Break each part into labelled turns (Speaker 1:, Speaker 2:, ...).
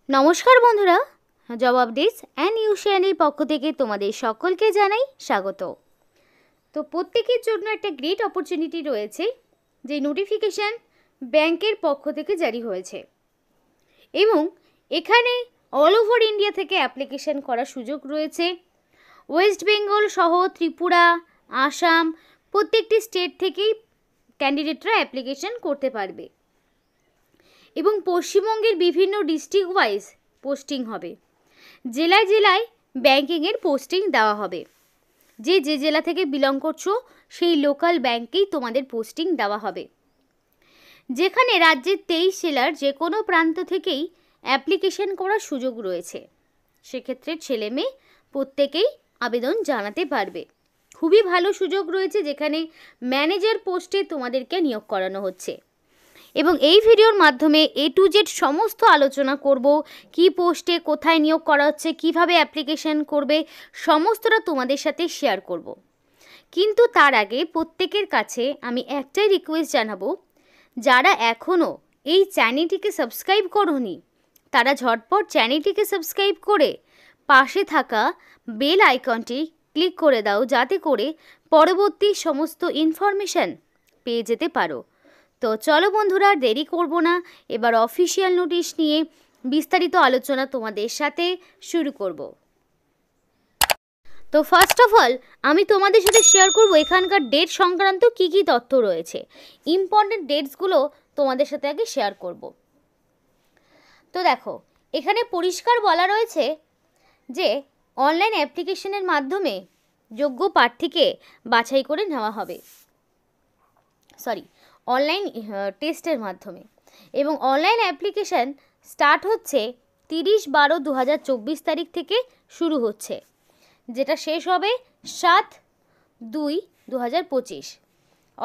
Speaker 1: নমস্কার বন্ধুরা, job updates and news চ্যানেলের পক্ষ থেকে তোমাদের সকলকে জানাই স্বাগত। তো প্রত্যেকের জন্য একটা গ্রেট অপরচুনিটি রয়েছে, যে নোটিফিকেশান ব্যাংকের পক্ষ থেকে জারি হয়েছে এবং এখানে অল ওভার ইন্ডিয়া থেকে অ্যাপ্লিকেশান করার সুযোগ রয়েছে। ওয়েস্ট বেঙ্গল সহ ত্রিপুরা, আসাম প্রত্যেকটি স্টেট থেকেই ক্যান্ডিডেটরা অ্যাপ্লিকেশান করতে পারবে এবং পশ্চিমবঙ্গের বিভিন্ন ডিস্ট্রিক্ট ওয়াইজ পোস্টিং হবে। জেলায় জেলায় ব্যাংকিংয়ের পোস্টিং দেওয়া হবে। যে যে জেলা থেকে বিলং করছো সেই লোকাল ব্যাংকেই তোমাদের পোস্টিং দেওয়া হবে। যেখানে রাজ্যের 23 জেলার যে কোনো প্রান্ত থেকেই অ্যাপ্লিকেশন করার সুযোগ রয়েছে। সেক্ষেত্রে ছেলে মেয়ে প্রত্যেকেই আবেদন জানাতে পারবে। খুবই ভালো সুযোগ রয়েছে, যেখানে ম্যানেজার পোস্টে তোমাদেরকে নিয়োগ করানো হচ্ছে এবং এই ভিডিওর মাধ্যমে A to Z সমস্ত আলোচনা করব। কি পোস্টে কোথায় নিয়োগ করা হচ্ছে, কিভাবে অ্যাপ্লিকেশন করবে, সমস্তটা তোমাদের সাথে শেয়ার করব। কিন্তু তার আগে প্রত্যেকের কাছে আমি একটাই রিকোয়েস্ট জানাবো, যারা এখনও এই চ্যানেলটিকে সাবস্ক্রাইব করোনি তারা ঝটপট চ্যানেলটিকে সাবস্ক্রাইব করে পাশে থাকা বেল আইকনটি ক্লিক করে দাও, যাতে করে পরবর্তী সমস্ত ইনফরমেশান পেয়ে যেতে পারো। তো চলো বন্ধুরা, দেরি করব না, এবার অফিসিয়াল নোটিশ নিয়ে বিস্তারিত আলোচনা তোমাদের সাথে শুরু করব। তো ফার্স্ট অফ অল আমি তোমাদের সাথে শেয়ার করব এখানকার ডেট সংক্রান্ত কি কি তথ্য রয়েছে। ইম্পর্টেন্ট ডেটসগুলো তোমাদের সাথে আগে শেয়ার করব। তো দেখো, এখানে পরিষ্কার বলা রয়েছে যে অনলাইন অ্যাপ্লিকেশনের মাধ্যমে যোগ্য প্রার্থীকে বাছাই করে নেওয়া হবে। অনলাইন টেস্টের মাধ্যমে, এবং অনলাইন অ্যাপ্লিকেশান স্টার্ট হচ্ছে 30/12/2024 তারিখ থেকে শুরু হচ্ছে, যেটা শেষ হবে 7/2/2025।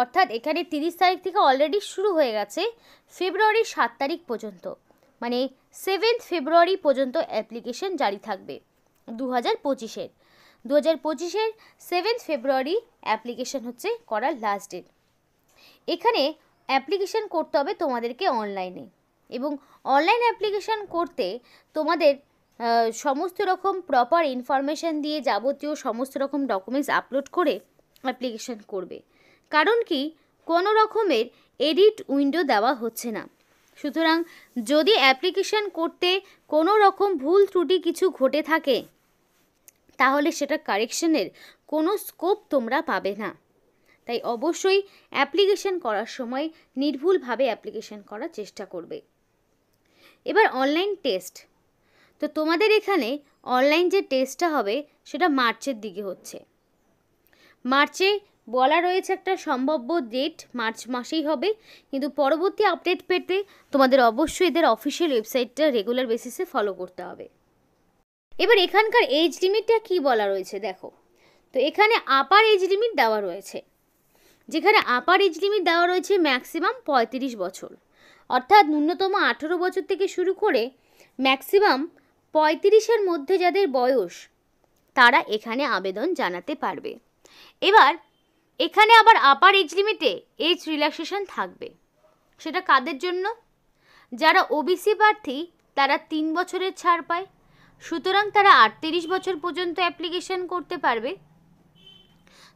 Speaker 1: অর্থাৎ এখানে 30 তারিখ থেকে অলরেডি শুরু হয়ে গেছে, ফেব্রুয়ারির 7 তারিখ পর্যন্ত, মানে 7 ফেব্রুয়ারি পর্যন্ত অ্যাপ্লিকেশান জারি থাকবে 2025-এর। 2025-এর 7 ফেব্রুয়ারি অ্যাপ্লিকেশান হচ্ছে করার লাস্ট ডেট। এখানে অ্যাপ্লিকেশান করতে হবে তোমাদেরকে অনলাইনে, এবং অনলাইন অ্যাপ্লিকেশান করতে তোমাদের সমস্ত রকম প্রপার ইনফরমেশান দিয়ে যাবতীয় সমস্ত রকম ডকুমেন্টস আপলোড করে অ্যাপ্লিকেশান করবে। কারণ কি, কোনো রকমের এডিট উইন্ডো দেওয়া হচ্ছে না। সুতরাং যদি অ্যাপ্লিকেশান করতে কোনো রকম ভুল ত্রুটি কিছু ঘটে থাকে, তাহলে সেটা কারেকশনের কোনো স্কোপ তোমরা পাবে না। তাই অবশ্যই অ্যাপ্লিকেশন করার সময় নির্ভুলভাবে অ্যাপ্লিকেশন করার চেষ্টা করবে। এবার অনলাইন টেস্ট। তো তোমাদের এখানে অনলাইন যে টেস্টটা হবে সেটা মার্চের দিকে হচ্ছে। মার্চে বলা রয়েছে একটা সম্ভাব্য ডেট, মার্চ মাসেই হবে, কিন্তু পরবর্তী আপডেট পেতে তোমাদের অবশ্যই এদের অফিসিয়াল ওয়েবসাইটটা রেগুলার বেসিসে ফলো করতে হবে। এবার এখানকার এজ লিমিটটা কি বলা রয়েছে দেখো। তো এখানে আপার এজ লিমিট দেওয়া রয়েছে, যেখানে আপার এজ লিমিট দেওয়া রয়েছে ম্যাক্সিমাম 35 বছর, অর্থাৎ ন্যূনতম 18 বছর থেকে শুরু করে ম্যাক্সিমাম 35-এর মধ্যে যাদের বয়স, তারা এখানে আবেদন জানাতে পারবে। এবার এখানে আবার আপার এজ লিমিটে এজ রিল্যাক্সেশন থাকবে। সেটা কাদের জন্য? যারা ওবিসি প্রার্থী তারা 3 বছরের ছাড় পায়, সুতরাং তারা 38 বছর পর্যন্ত অ্যাপ্লিকেশন করতে পারবে।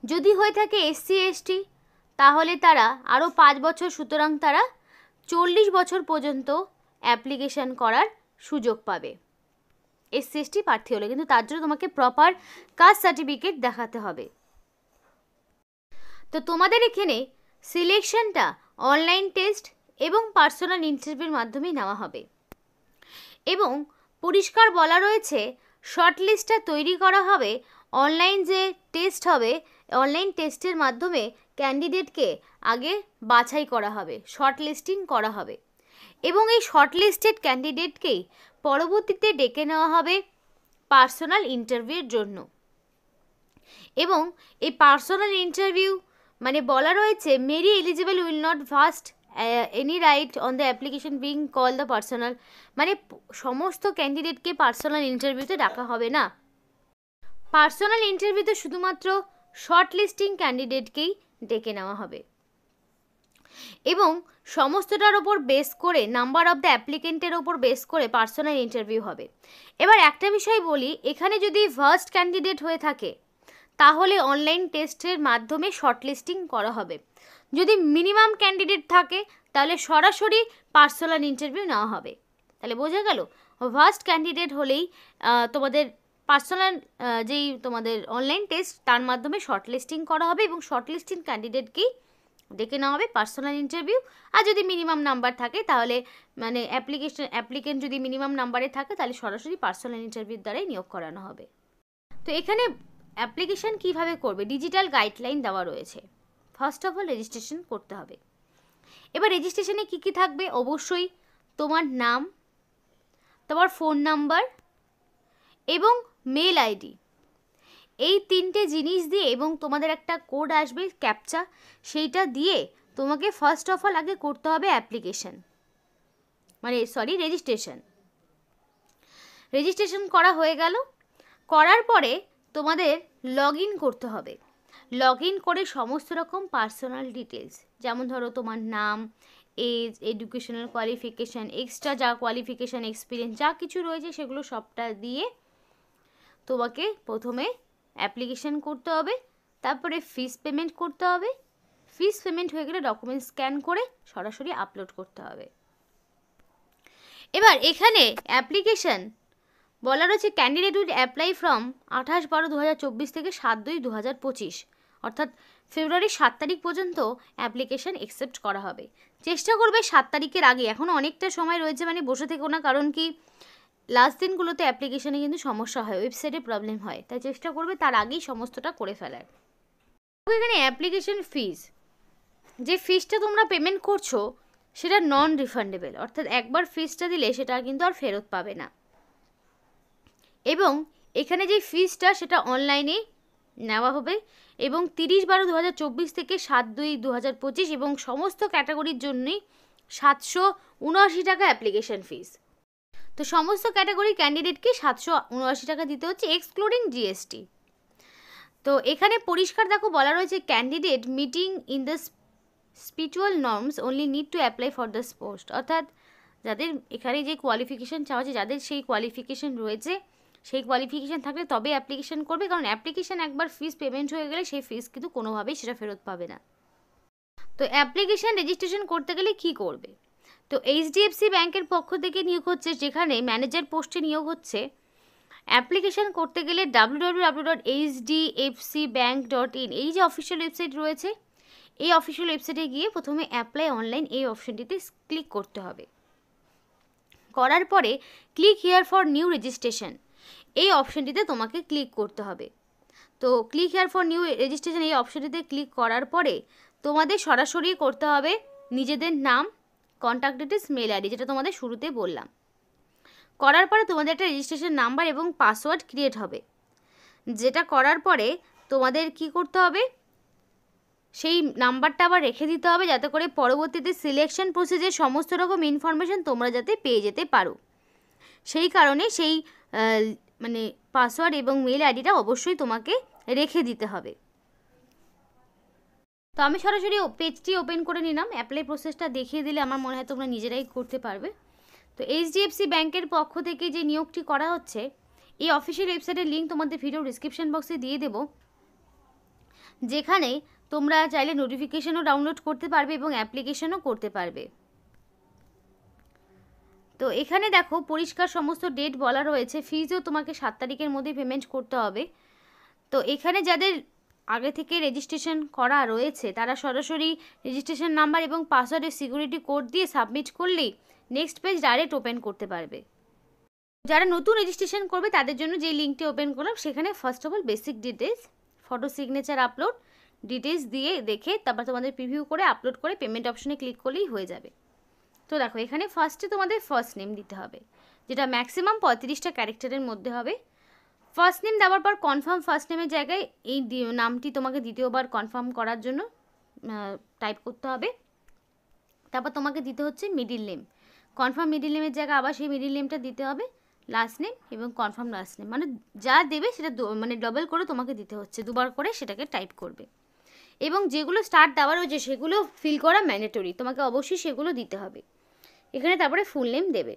Speaker 1: যদি হয়ে থাকে SC ST তাহলে তারা আরও 5 বছর, সুতরাং তারা 40 বছর পর্যন্ত অ্যাপ্লিকেশান করার সুযোগ পাবে SC ST প্রার্থী হলে, কিন্তু তার জন্য তোমাকে প্রপার কাস্ট সার্টিফিকেট দেখাতে হবে। তো তোমাদের এখানে সিলেকশনটা অনলাইন টেস্ট এবং পার্সোনাল ইন্টারভিউর মাধ্যমে নেওয়া হবে, এবং পরিষ্কার বলা রয়েছে শর্ট লিস্টটা তৈরি করা হবে। অনলাইন যে টেস্ট হবে, অনলাইন টেস্টের মাধ্যমে ক্যান্ডিডেটকে আগে বাছাই করা হবে, শর্ট লিস্টিং করা হবে, এবং এই শর্ট লিস্টেড ক্যান্ডিডেটকেই পরবর্তীতে ডেকে নেওয়া হবে পার্সোনাল ইন্টারভিউর জন্য। এবং এই পার্সোনাল ইন্টারভিউ মানে বলা রয়েছে mere eligible will not vest any right on the application being call the personal, মানে সমস্ত ক্যান্ডিডেটকে পার্সোনাল ইন্টারভিউতে ডাকা হবে না। পার্সোনাল ইন্টারভিউতে শুধুমাত্র শর্ট লিস্টিং ক্যান্ডিডেটকেই ডেকে নেওয়া হবে। এবং সমস্তটার ওপর বেস করে নাম্বার অফ দ্য অ্যাপ্লিকেন্টের ওপর বেস করে পার্সোনাল ইন্টারভিউ হবে। এবার একটা বিষয় বলি, এখানে যদি ফার্স্ট ক্যান্ডিডেট হয়ে থাকে তাহলে অনলাইন টেস্টের মাধ্যমে শর্টলিস্টিং করা হবে। যদি মিনিমাম ক্যান্ডিডেট থাকে তাহলে সরাসরি পার্সোনাল ইন্টারভিউ নেওয়া হবে। তাহলে বোঝা গেল, ফার্স্ট ক্যান্ডিডেট হলেই তোমাদের পার্সোনাল যেই তোমাদের অনলাইন টেস্ট তার মাধ্যমে শর্টলিস্টিং করা হবে এবং শর্টলিস্টিং ক্যান্ডিডেটকেই ডেকে নেওয়া হবে পার্সোনাল ইন্টারভিউ। আর যদি মিনিমাম নাম্বার থাকে তাহলে মানে অ্যাপ্লিকেন্ট যদি মিনিমাম নাম্বারে থাকে তাহলে সরাসরি পার্সোনাল ইন্টারভিউর দ্বারাই নিয়োগ করানো হবে। তো এখানে অ্যাপ্লিকেশন কিভাবে করবে, ডিজিটাল গাইডলাইন দেওয়া রয়েছে। ফার্স্ট অফ অল রেজিস্ট্রেশন করতে হবে। এবার রেজিস্ট্রেশনে কী কী থাকবে, অবশ্যই তোমার নাম, তোমার ফোন নাম্বার এবং মেল আইডি, এই তিনটে জিনিস দিয়ে এবং তোমাদের একটা কোড আসবে ক্যাপচা, সেইটা দিয়ে তোমাকে ফার্স্ট অফ অল আগে করতে হবে অ্যাপ্লিকেশন, মানে রেজিস্ট্রেশন করা হয়ে গেল। করার পরে তোমাদের লগ ইন করতে হবে। লগ ইন করে সমস্ত রকম পার্সোনাল ডিটেলস, যেমন ধরো তোমার নাম, এজ, এডুকেশনাল কোয়ালিফিকেশান, এক্সট্রা যা কোয়ালিফিকেশান, এক্সপিরিয়েন্স যা কিছু রয়েছে সেগুলো সবটা দিয়ে তোমাকে প্রথমে অ্যাপ্লিকেশন করতে হবে। তারপরে ফিস পেমেন্ট করতে হবে। ফিস পেমেন্ট হয়ে গেলে ডকুমেন্ট স্ক্যান করে সরাসরি আপলোড করতে হবে। এবার এখানে অ্যাপ্লিকেশন বলা রয়েছে ক্যান্ডিডেট উইল অ্যাপ্লাই ফ্রম 28/12/2024 থেকে 7/2/2025, অর্থাৎ ফেব্রুয়ারির 7 তারিখ পর্যন্ত অ্যাপ্লিকেশন অ্যাকসেপ্ট করা হবে। চেষ্টা করবে 7 তারিখের আগে, এখনও অনেকটা সময় রয়েছে, মানে বসে থেকো না, কারণ কি লাস্ট দিনগুলোতে অ্যাপ্লিকেশনে কিন্তু সমস্যা হয়, ওয়েবসাইটে প্রবলেম হয়, তাই চেষ্টা করবে তার আগেই সমস্তটা করে ফেলার। এখানে অ্যাপ্লিকেশন ফিস, যে ফিসটা তোমরা পেমেন্ট করছো সেটা নন রিফান্ডেবল, অর্থাৎ একবার ফিসটা দিলে সেটা কিন্তু আর ফেরত পাবে না। এবং এখানে যে ফিসটা সেটা অনলাইনে নেওয়া হবে এবং 30/12/2024 থেকে 7/2/2025 এবং সমস্ত ক্যাটাগরির জন্যই 779 টাকা অ্যাপ্লিকেশন ফিস। তো সমস্ত ক্যাটাগরির ক্যান্ডিডেটকে 779 টাকা দিতে হচ্ছে, এক্সক্লুডিং জিএসটি। তো এখানে পরিষ্কার দেখো বলা রয়েছে candidate meeting in the spiritual norms only need to apply for the post, অর্থাৎ যাদের এখানে যে কোয়ালিফিকেশান চাওয়া হচ্ছে, যাদের সেই কোয়ালিফিকেশান রয়েছে, সেই কোয়ালিফিকেশান থাকলে তবে অ্যাপ্লিকেশান করবে, কারণ অ্যাপ্লিকেশান একবার ফিস পেমেন্ট হয়ে গেলে সেই ফিস কিন্তু কোনোভাবেই সেটা ফেরত পাবে না। তো অ্যাপ্লিকেশান রেজিস্ট্রেশন করতে গেলে কি করবে, তো এইচডিএফসি ব্যাংকের পক্ষ থেকে নিয়োগ হচ্ছে, যেখানে ম্যানেজার পোস্টে নিয়োগ হচ্ছে। অ্যাপ্লিকেশান করতে গেলে www.hdfcbank.in এই যে অফিসিয়াল ওয়েবসাইট রয়েছে, এই অফিসিয়াল ওয়েবসাইটে গিয়ে প্রথমে অ্যাপ্লাই অনলাইন এই অপশনটিতে ক্লিক করতে হবে। করার পরে click here for new registration এই অপশনটিতে তোমাকে ক্লিক করতে হবে। তো click here for new registration এই অপশনটিতে ক্লিক করার পরে তোমাদের সরাসরি করতে হবে নিজেদের নাম, কন্ট্যাক্ট ডিটেলস, মেল আইডি, যেটা তোমাদের শুরুতে বললাম। করার পরে তোমাদের একটা রেজিস্ট্রেশন নাম্বার এবং পাসওয়ার্ড ক্রিয়েট হবে, যেটা করার পরে তোমাদের কি করতে হবে, সেই নাম্বারটা আবার রেখে দিতে হবে, যাতে করে পরবর্তীতে সিলেকশন প্রসেসের সমস্ত রকম ইনফরমেশন তোমরা যাতে পেয়ে যেতে পারো। সেই কারণে সেই মানে পাসওয়ার্ড এবং মেল আইডিটা অবশ্যই তোমাকে রেখে দিতে হবে। তো আমি সরাসরি পেজটি ওপেন করে নিলাম, অ্যাপ্লাই প্রসেসটা দেখিয়ে দিলে আমার মনে হয় তোমরা নিজেরাই করতে পারবে। তো এইচডিএফসি ব্যাংকের পক্ষ থেকে যে নিয়োগটি করা হচ্ছে, এই অফিসিয়াল ওয়েবসাইটের লিঙ্ক তোমাদের ভিডিও ডিসক্রিপশন বক্সে দিয়ে দেবো, যেখানে তোমরা চাইলে নোটিফিকেশনও ডাউনলোড করতে পারবে এবং অ্যাপ্লিকেশনও করতে পারবে। তো এখানে দেখো পরিষ্কার সমস্ত ডেট বলা রয়েছে, ফিজও তোমাকে 7 তারিখের মধ্যে পেমেন্ট করতে হবে। তো এখানে যাদের আগে থেকে রেজিস্ট্রেশন করা রয়েছে তারা সরাসরি রেজিস্ট্রেশন নাম্বার এবং পাসওয়ার্ডের সিকিউরিটি কোড দিয়ে সাবমিট করলেই নেক্সট পেজ ডাইরেক্ট ওপেন করতে পারবে। যারা নতুন রেজিস্ট্রেশন করবে তাদের জন্য যে লিঙ্কটি ওপেন করলাম, সেখানে first of all basic details, photo, signature, upload details দিয়ে দেখে তারপর তোমাদের প্রিভিউ করে আপলোড করে পেমেন্ট অপশনে ক্লিক করলেই হয়ে যাবে। তো দেখো এখানে ফার্স্টে তোমাদের ফার্স্ট নেম দিতে হবে, যেটা ম্যাক্সিমাম 35টা ক্যারেক্টারের মধ্যে হবে। ফার্স্ট নেম দেওয়ার পর কনফার্ম ফার্স্ট নেমের জায়গায় এই নামটি তোমাকে দ্বিতীয়বার কনফার্ম করার জন্য টাইপ করতে হবে। তারপর তোমাকে দিতে হচ্ছে মিডিল নেম, কনফার্ম মিডিল নেমের জায়গায় আবার সেই মিডিল নেমটা দিতে হবে, লাস্ট নেম এবং কনফার্ম লাস্ট নেম, মানে যা দেবে সেটা মানে ডবল করে তোমাকে দিতে হচ্ছে, দুবার করে সেটাকে টাইপ করবে। এবং যেগুলো স্টার দেওয়া রয়েছে সেগুলো ফিল করা ম্যান্ডেটরি, তোমাকে অবশ্যই সেগুলো দিতে হবে। এখানে তারপরে ফুল নেম দেবে।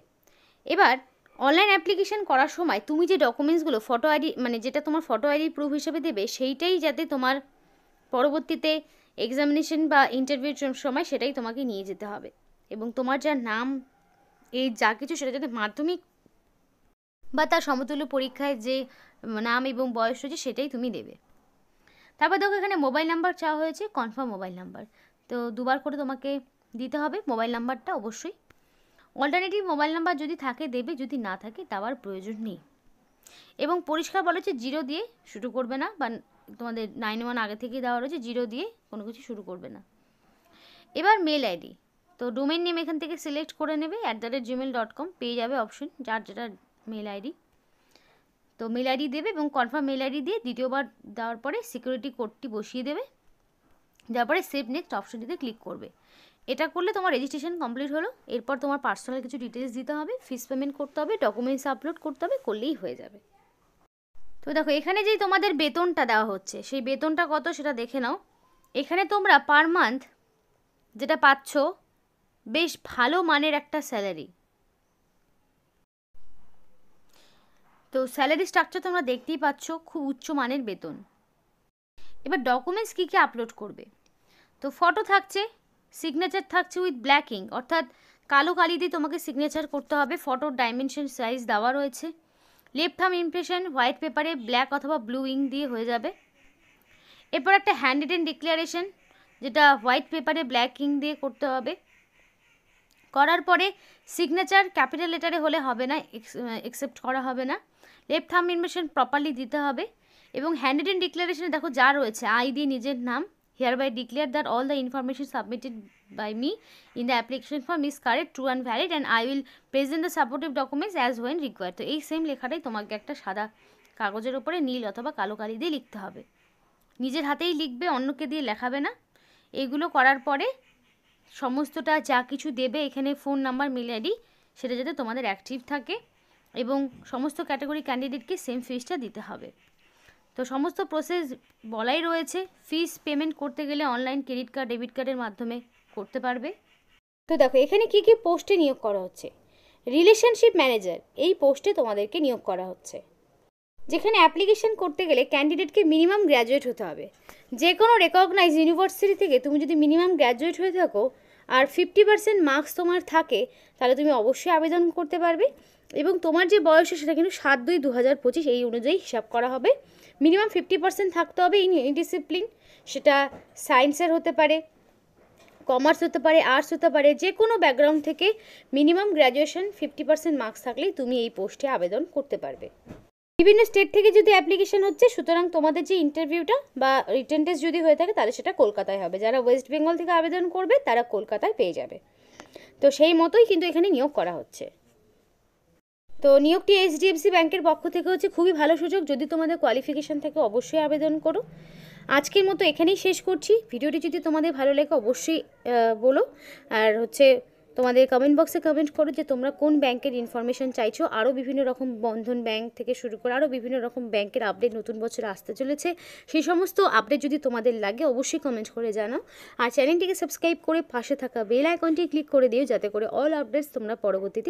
Speaker 1: এবার অনলাইন অ্যাপ্লিকেশন করার সময় তুমি যে ডকুমেন্টসগুলো ফটো আইডি, মানে যেটা তোমার ফটো আইডি প্রুফ হিসেবে দেবে, সেইটাই যাতে তোমার পরবর্তীতে এক্সামিনেশন বা ইন্টারভিউর সময় সেটাই তোমাকে নিয়ে যেতে হবে। এবং তোমার যা নাম, এই যা কিছু সেটা যাতে মাধ্যমিক বা তার সমতুল্য পরীক্ষায় যে নাম এবং বয়স রয়েছে সেটাই তুমি দেবে। তারপর দেখো এখানে মোবাইল নাম্বার চাওয়া হয়েছে, কনফার্ম মোবাইল নাম্বার। তো দুবার করে তোমাকে দিতে হবে মোবাইল নাম্বারটা অবশ্যই। অল্টারনেটিভ মোবাইল নাম্বার যদি থাকে দেবে, যদি না থাকে দেওয়ার প্রয়োজন নেই। এবং পরিষ্কার বলেছে 0 দিয়ে শুরু করবে না, বা তোমাদের 91 আগে থেকেই দেওয়া রয়েছে, 0 দিয়ে কোনো কিছু শুরু করবে না। এবার মেল আইডি, তো ডোমেন নেম এখান থেকে সিলেক্ট করে নেবে, @gmail.com পেয়ে যাবে অপশন যার যেটা মেল আইডি। তো মেল আইডি দেবে এবং কনফার্ম মেল আইডি দিয়ে দ্বিতীয়বার দেওয়ার পরে সিকিউরিটি কোডটি বসিয়ে দেবে, দেওয়ার পরে সেভ নেক্সট অপশনটিতে ক্লিক করবে। এটা করলে তোমার রেজিস্ট্রেশন কমপ্লিট হলো। এরপর তোমার পার্সোনাল কিছু ডিটেলস দিতে হবে, ফিস পেমেন্ট করতে হবে, ডকুমেন্টস আপলোড করতে হবে, করলেই হয়ে যাবে। তো দেখো এখানে যেই তোমাদের বেতনটা দেওয়া হচ্ছে সেই বেতনটা কত সেটা দেখে নাও। এখানে তোমরা পার মান্থ যেটা পাচ্ছ বেশ ভালো মানের একটা স্যালারি। তো স্যালারি স্ট্রাকচার তোমরা দেখতেই পাচ্ছ, খুব উচ্চ মানের বেতন। এবার ডকুমেন্টস কী কী আপলোড করবে, তো ফটো থাকছে, সিগনেচার থাকছে উইথ ব্ল্যাক ইঙ্ক, অর্থাৎ কালো কালি দিয়ে তোমাকে সিগনেচার করতে হবে, ফটোর ডাইমেনশন সাইজ দেওয়া রয়েছে। লেফট থাম্ব ইমপ্রেশন হোয়াইট পেপারে ব্ল্যাক অথবা ব্লু ইঙ্ক দিয়ে হয়ে যাবে। এরপর একটা হ্যান্ড রিটেন ডিক্লারেশন, যেটা হোয়াইট পেপারে ব্ল্যাক ইঙ্ক দিয়ে করতে হবে। করার পরে সিগনেচার ক্যাপিটাল লেটারে হলে হবে না, একসেপ্ট করা হবে না। লেফট থাম্ব ইমপ্রেশন প্রপারলি দিতে হবে। এবং হ্যান্ড রিটেন ডিক্লারেশনে দেখো যা রয়েছে, আই দিয়ে নিজের নাম, hereby declare that all the information submitted by me in the application form is correct, true and valid, and I will present the supportive documents as when required। তো এই same লেখাটাই তোমাকে একটা সাদা কাগজের উপরে নীল অথবা কালো কালি দিয়ে লিখতে হবে, নিজের হাতেই লিখবে, অন্যকে দিয়ে লেখাবে না। এইগুলো করার পরে সমস্তটা যা কিছু দেবে, এখানে ফোন নাম্বার, মেল আইডি, সেটা যাতে তোমাদের অ্যাক্টিভ থাকে, এবং সমস্ত ক্যাটাগরি ক্যান্ডিডেটকে সেম ফিসটা দিতে হবে। তো সমস্ত প্রসেস বলাই রয়েছে। ফিস পেমেন্ট করতে গেলে অনলাইন ক্রেডিট কার্ড, ডেবিট কার্ডের মাধ্যমে করতে পারবে। তো দেখো এখানে কি কি পোস্টে নিয়োগ করা হচ্ছে। রিলেশনশিপ ম্যানেজার, এই পোস্টে তোমাদেরকে নিয়োগ করা হচ্ছে, যেখানে অ্যাপ্লিকেশন করতে গেলে ক্যান্ডিডেটকে মিনিমাম গ্র্যাজুয়েট হতে হবে। যে কোনো রেকগনাইজ ইউনিভার্সিটি থেকে তুমি যদি মিনিমাম গ্র্যাজুয়েট হয়ে থাকো আর 50% মার্কস তোমার থাকে, তাহলে তুমি অবশ্যই আবেদন করতে পারবে। এবং তোমার যে বয়স সেটা কিন্তু 7/2/2025 এই অনুযায়ী হিসাব করা হবে। মিনিমাম 50% থাকতে হবে ইন এনি ডিসিপ্লিন, সেটা সায়েন্সের হতে পারে, কমার্স হতে পারে, আর্টস হতে পারে, যে কোনো ব্যাকগ্রাউন্ড থেকে মিনিমাম গ্র্যাজুয়েশন 50% মার্কস থাকলেই তুমি এই পোস্টে আবেদন করতে পারবে। বিভিন্ন স্টেট থেকে যদি অ্যাপ্লিকেশন হচ্ছে, সুতরাং তোমাদের যে ইন্টারভিউটা বা রিটেন টেস্ট যদি হয়ে থাকে তাহলে সেটা কলকাতায় হবে। যারা ওয়েস্ট বেঙ্গল থেকে আবেদন করবে তারা কলকাতায় পেয়ে যাবে। তো সেই মতোই কিন্তু এখানে নিয়োগ করা হচ্ছে। তো নিয়োগটি HDFC ব্যাংকের পক্ষ থেকে হচ্ছে, খুবই ভালো সুযোগ। যদি তোমাদের কোয়ালিফিকেশান থাকে অবশ্যই আবেদন করো। আজকের মতো এখানেই শেষ করছি। ভিডিওটি যদি তোমাদের ভালো লাগে অবশ্যই বলো, আর হচ্ছে তোমাদের কমেন্ট বক্সে কমেন্ট করো যে তোমরা কোন ব্যাংকের ইনফরমেশন চাইছো। আরও বিভিন্ন রকম বন্ধন ব্যাংক থেকে শুরু করে আরও বিভিন্ন রকম ব্যাংকের আপডেট নতুন বছরে আসতে চলেছে, সেই সমস্ত আপডেট যদি তোমাদের লাগে অবশ্যই কমেন্ট করে জানাও। আর চ্যানেলটিকে সাবস্ক্রাইব করে পাশে থাকা বেল আইকনটি ক্লিক করে দিও, যাতে করে অল আপডেটস তোমরা পরবর্তীতে